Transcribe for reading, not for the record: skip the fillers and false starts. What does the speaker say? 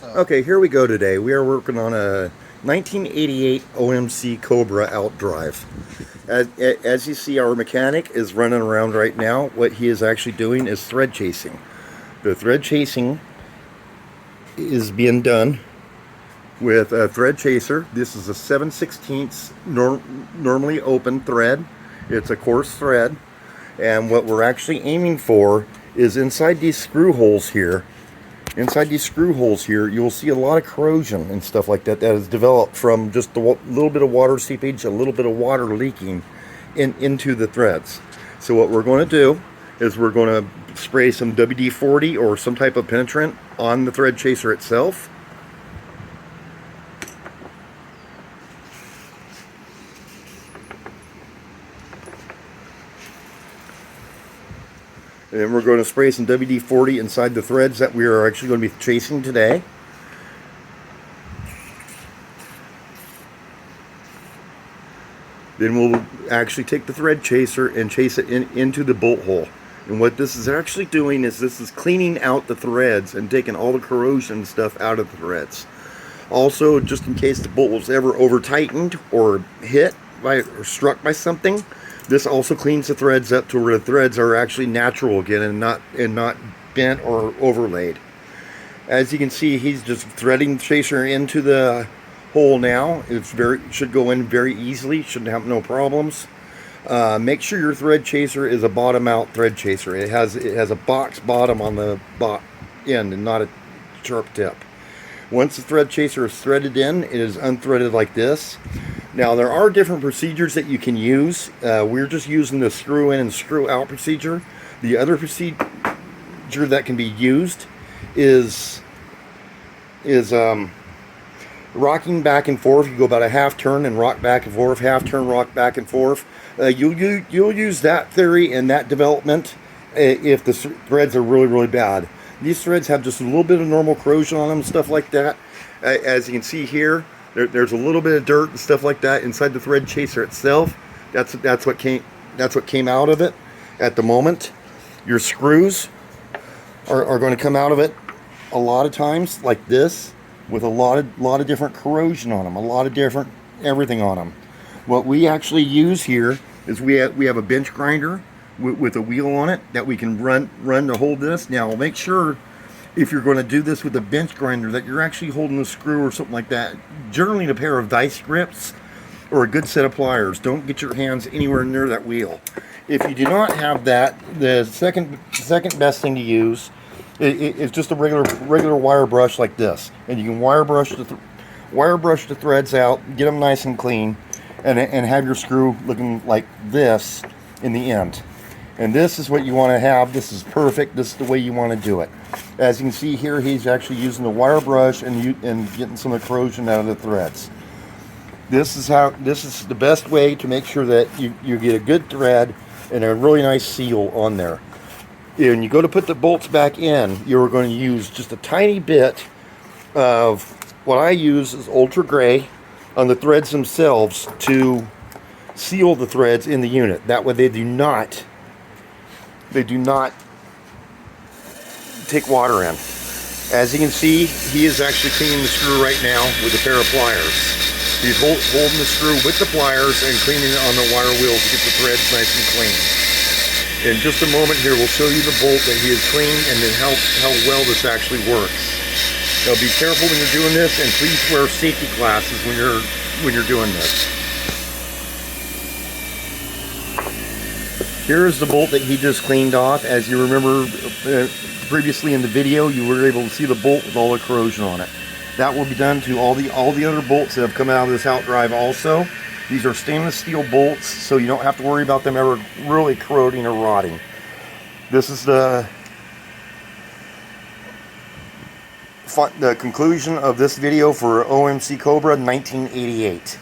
Okay, here we go today. We are working on a 1988 OMC Cobra outdrive. As you see, our mechanic is running around right now. What he is actually doing is thread chasing. The thread chasing is being done with a thread chaser. This is a 7/16 normally open thread. It's a coarse thread. And what we're actually aiming for is inside these screw holes here. Inside these screw holes here, you'll see a lot of corrosion and stuff like that that has developed from just a little bit of water seepage, a little bit of water leaking into the threads. So what we're going to do is we're going to spray some WD-40 or some type of penetrant on the thread chaser itself. And then we're going to spray some WD-40 inside the threads that we are actually going to be chasing today. Then we'll actually take the thread chaser and chase it into the bolt hole. And what this is actually doing is this is cleaning out the threads and taking all the corrosion stuff out of the threads. Also, just in case the bolt was ever over tightened or hit by or struck by something, this also cleans the threads up to where the threads are actually natural again and not bent or overlaid. As you can see, he's just threading the chaser into the hole now. It should go in very easily. Shouldn't have no problems. Make sure your thread chaser is a bottom out thread chaser. It has a box bottom on the end and not a sharp tip. Once the thread chaser is threaded in, it is unthreaded like this. Now, there are different procedures that you can use. We're just using the screw in and screw out procedure. The other procedure that can be used is rocking back and forth. You go about a half turn and rock back and forth, half turn, rock back and forth. You'll use that theory and that development if the threads are really, really bad. These threads have just a little bit of normal corrosion on them, stuff like that. As you can see here, there's a little bit of dirt and stuff like that inside the thread chaser itself. That's what came out of it at the moment. Your screws are going to come out of it a lot of times like this, with a lot of different corrosion on them, a lot of different everything on them. What we actually use here is we have a bench grinder with a wheel on it that we can run to hold this. Now make sure, if you're going to do this with a bench grinder, that you're actually holding a screw or something like that. Generally a pair of vice grips or a good set of pliers. Don't get your hands anywhere near that wheel. If you do not have that, the second best thing to use is just a regular wire brush like this. And you can wire brush the threads out, get them nice and clean, and have your screw looking like this in the end. And this is what you want to have. This is perfect. This is the way you want to do it. As you can see here, he's actually using the wire brush and getting some of the corrosion out of the threads. This is the best way to make sure that you get a good thread and a really nice seal on there. When you go to put the bolts back in, you're going to use just a tiny bit of what I use is ultra gray on the threads themselves to seal the threads in the unit. That way they do not take water in. As you can see, he is actually cleaning the screw right now with a pair of pliers. He's holding the screw with the pliers and cleaning it on the wire wheel to get the threads nice and clean. In just a moment here, we'll show you the bolt that he has cleaned and then how well this actually works. Now be careful when you're doing this, and please wear safety glasses when you're doing this. Here's the bolt that he just cleaned off. As you remember previously in the video, you were able to see the bolt with all the corrosion on it. That will be done to all the other bolts that have come out of this outdrive also. These are stainless steel bolts, so you don't have to worry about them ever really corroding or rotting. This is the conclusion of this video for OMC Cobra 1988.